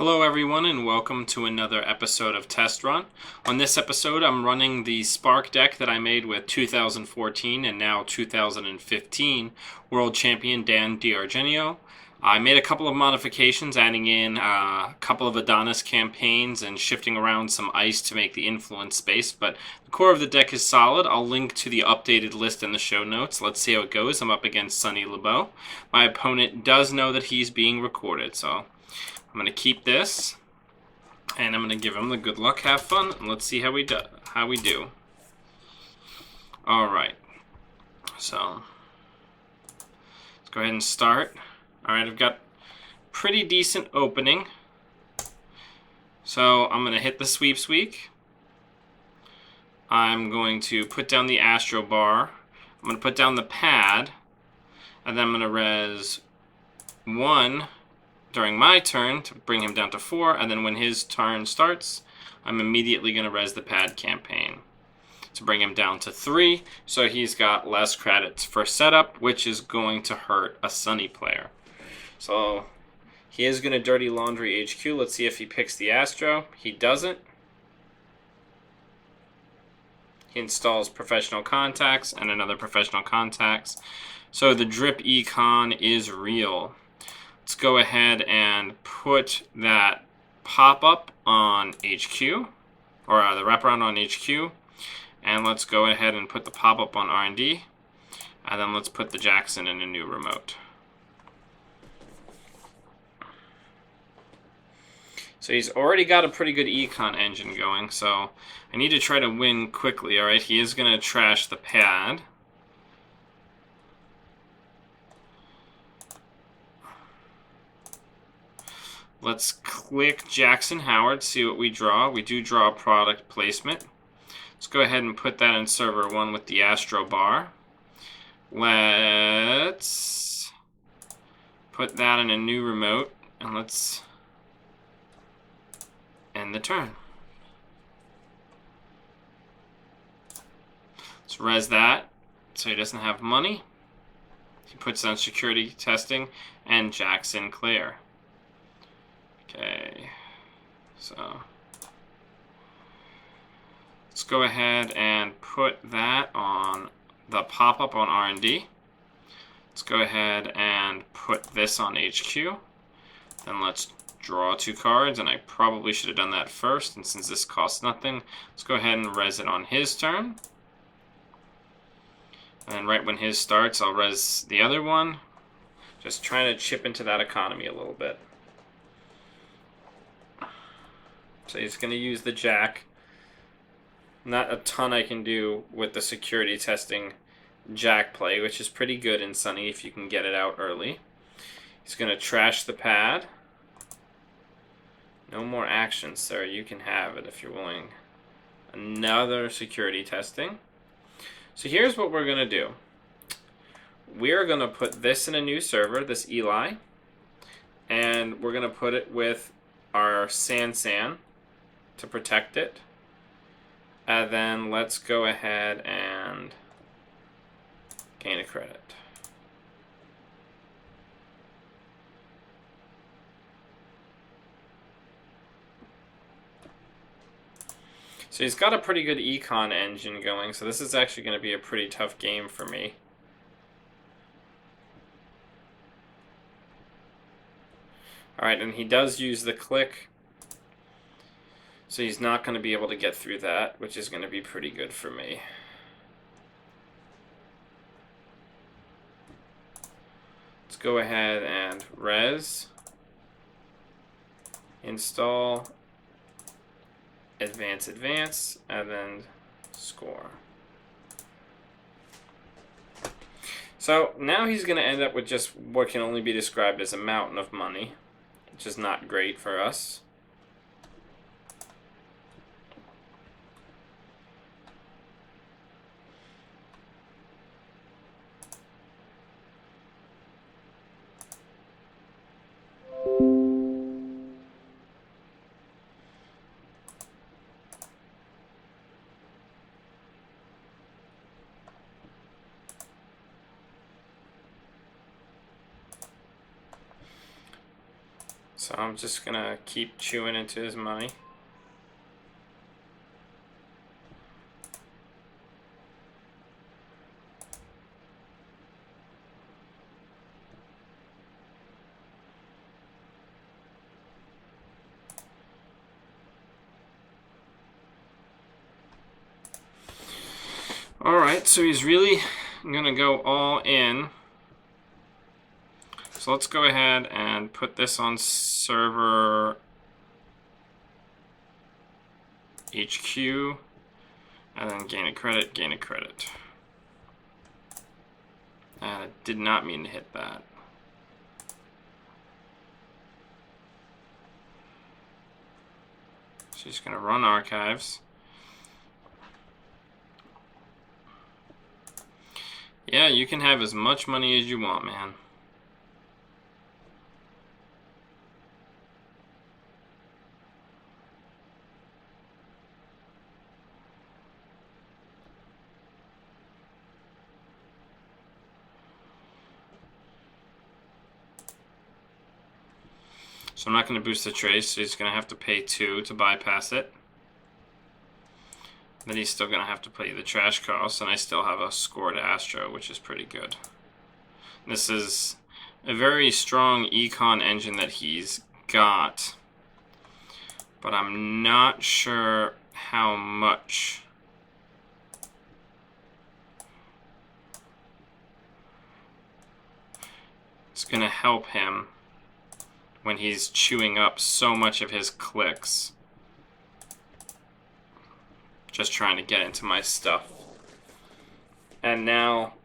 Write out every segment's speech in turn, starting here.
Hello everyone and welcome to another episode of Test Run. On this episode I'm running the Spark deck that I made with 2014 and now 2015 World Champion Dan D'Argenio. I made a couple of modifications, adding in a couple of Adonis campaigns and shifting around some ice to make the influence space, but the core of the deck is solid. I'll link to the updated list in the show notes. Let's see how it goes. I'm up against Sunny Lebeau. My opponent does know that he's being recorded, so I'm going to keep this, and I'm going to give him the good luck, have fun, and let's see how we do. All right, so let's go ahead and start. All right, I've got pretty decent opening, so I'm going to hit the sweeps week. I'm going to put down the Astro bar. I'm going to put down the pad, and then I'm going to res 1 during my turn to bring him down to 4, and then when his turn starts, I'm immediately going to res the pad campaign to bring him down to 3, so he's got less credits for setup, which is going to hurt a Sunny player. So he is going to Dirty Laundry HQ. Let's see if he picks the Astro. He doesn't. He installs Professional Contacts and another Professional Contacts. So the drip econ is real. Let's go ahead and put that pop-up on HQ, or the wraparound on HQ, and let's go ahead and put the pop-up on R&D, and then let's put the Jackson in a new remote. So he's already got a pretty good econ engine going, so I need to try to win quickly. All right, he is going to trash the pad. Let's click Jackson Howard, see what we draw. We do draw product placement. Let's go ahead and put that in server 1 with the Astro bar. Let's put that in a new remote, and let's end the turn. Let's res that so he doesn't have money. He puts on security testing and Jack Sinclair. Okay, so let's go ahead and put that on the pop-up on R&D. Let's go ahead and put this on HQ. Then let's draw 2 cards, and I probably should have done that first, and since this costs nothing, let's go ahead and res it on his turn. And right when his starts, I'll res the other one. Just trying to chip into that economy a little bit. So he's going to use the Jack. Not a ton I can do with the security testing Jack play, which is pretty good in Sunny if you can get it out early. He's going to trash the pad. No more action, sir. You can have it if you're willing. Another security testing. So here's what we're going to do. We're going to put this in a new server, this Eli. And we're going to put it with our San to protect it. And then let's go ahead and gain a credit. So he's got a pretty good econ engine going, so this is actually going to be a pretty tough game for me. Alright, and he does use the click. So he's not going to be able to get through that, which is going to be pretty good for me. Let's go ahead and res, install, advance, and then score. So now he's going to end up with just what can only be described as a mountain of money, which is not great for us. So I'm just gonna keep chewing into his money. Alright, so he's really gonna go all in. So let's go ahead and put this on server HQ, and then gain a credit, gain a credit. And I did not mean to hit that. So he's gonna run archives. Yeah, you can have as much money as you want, man. So I'm not going to boost the trace, so he's going to have to pay 2 to bypass it. Then he's still going to have to pay the trash costs, and I still have a score to Astro, which is pretty good. This is a very strong econ engine that he's got, but I'm not sure how much. It's going to help him when he's chewing up so much of his clicks. Just trying to get into my stuff. And now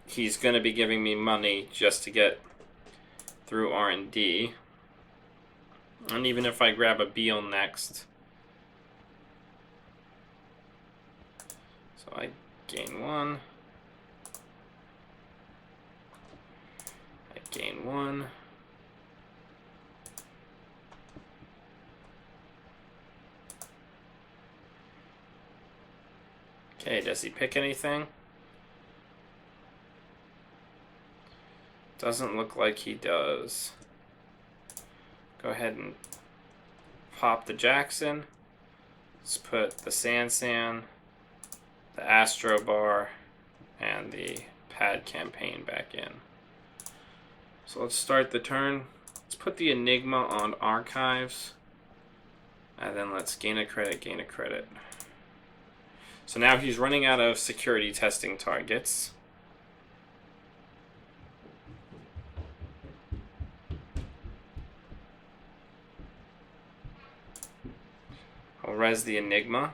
he's going to be giving me money just to get through R&D. And even if I grab a Beal next. So I gain 1. I gain 1. Okay, does he pick anything? Doesn't look like he does. Go ahead and pop the Jackson. Let's put the Sansan, the Astro Bar, and the Pad Campaign back in. So let's start the turn. Let's put the Enigma on Archives. And then let's gain a credit, gain a credit. So now he's running out of security testing targets. I'll res the Enigma.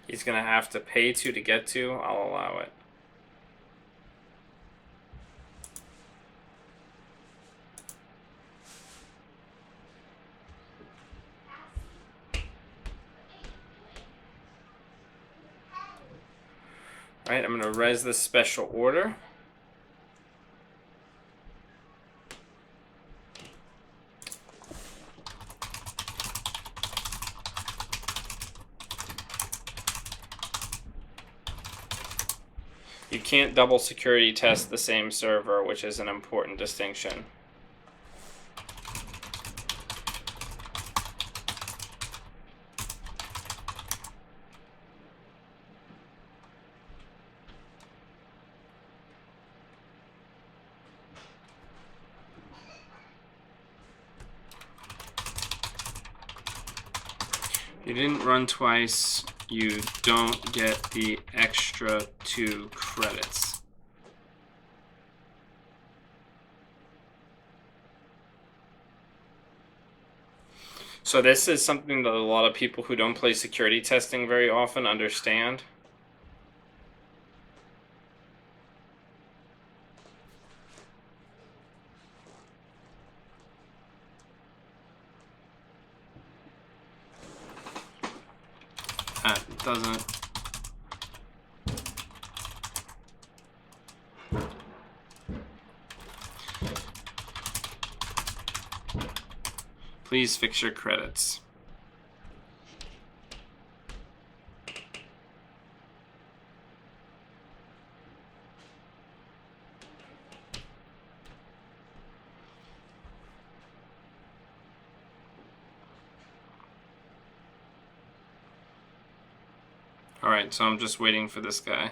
He's going to have to pay 2 to get to. I'll allow it. Alright, I'm going to res the special order. You can't double security test the same server, which is an important distinction. You didn't run twice, you don't get the extra 2 credits. So this is something that a lot of people who don't play security testing very often understand. That doesn't. Please fix your credits. Alright, so I'm just waiting for this guy.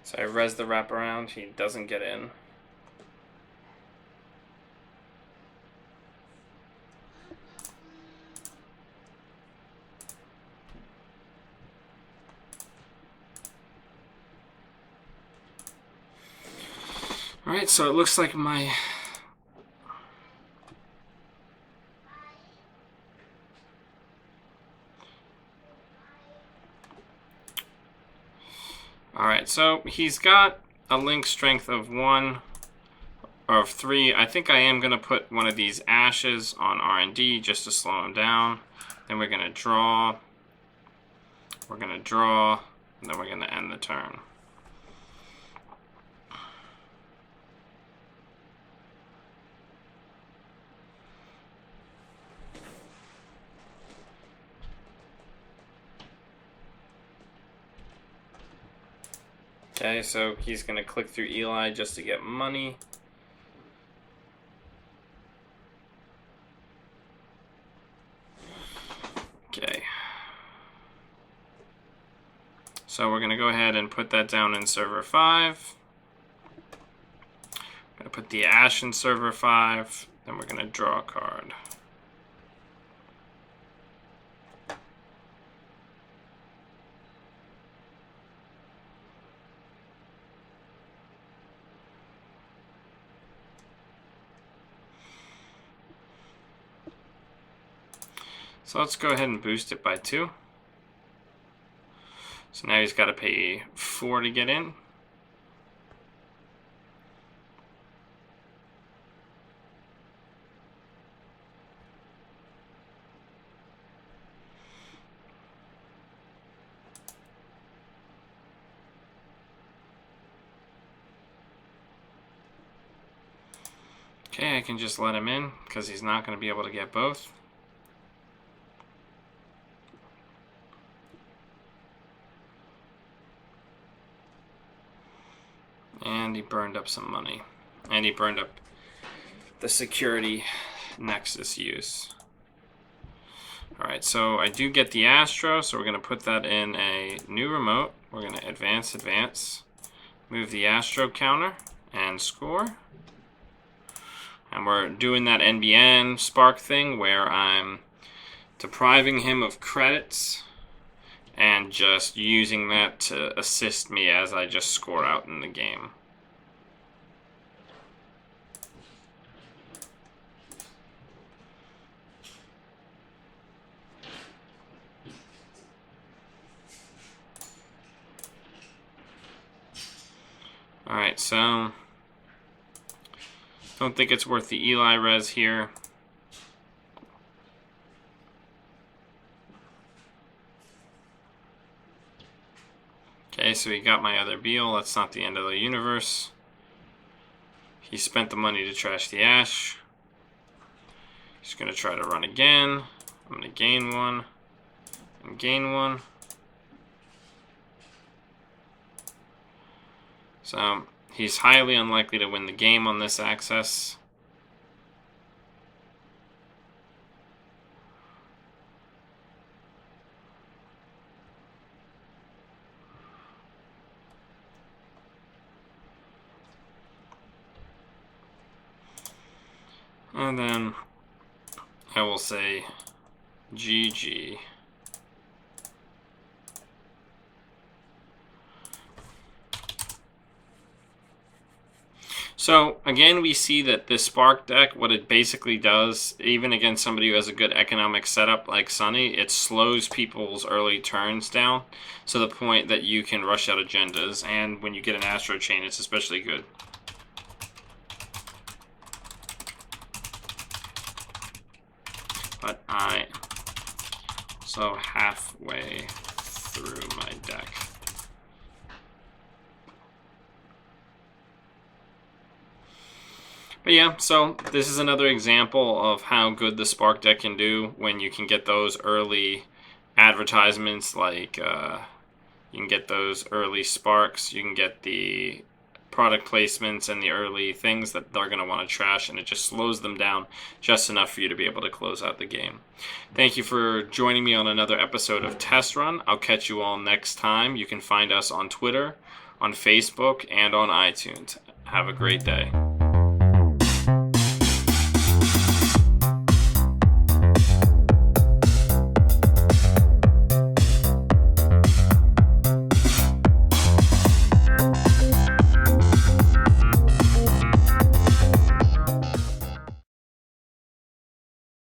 So I res the wraparound, he doesn't get in. Alright, so it looks like my... Alright, so he's got a link strength of 1 or of 3. I think I am going to put one of these ashes on R&D just to slow him down. Then we're going to draw. We're going to draw. And then we're going to end the turn. Okay, so he's going to click through Eli just to get money. Okay. So we're going to go ahead and put that down in server 5. I'm going to put the ash in server 5. Then we're going to draw a card. So let's go ahead and boost it by 2. So now he's got to pay 4 to get in. Okay, I can just let him in because he's not going to be able to get both. And he burned up some money. And he burned up the security nexus use. Alright, so I do get the Astro, so we're going to put that in a new remote. We're going to advance, move the Astro counter, and score. And we're doing that NBN Spark thing where I'm depriving him of credits and just using that to assist me as I just score out in the game. Alright, so don't think it's worth the Eli res here. Okay, so he got my other Beal. That's not the end of the universe. He spent the money to trash the ash. He's going to try to run again. I'm going to gain 1 and gain 1. So he's highly unlikely to win the game on this access. And then I will say GG. So again, we see that this Spark deck, what it basically does, even against somebody who has a good economic setup like Sunny, it slows people's early turns down to the point that you can rush out agendas. And when you get an AstroTrain, it's especially good. But So halfway through my deck. But yeah, so this is another example of how good the Spark deck can do when you can get those early advertisements, like you can get those early sparks, you can get the product placements and the early things that they're going to want to trash, and it just slows them down just enough for you to be able to close out the game. Thank you for joining me on another episode of Test Run. I'll catch you all next time. You can find us on Twitter, on Facebook, and on iTunes. Have a great day.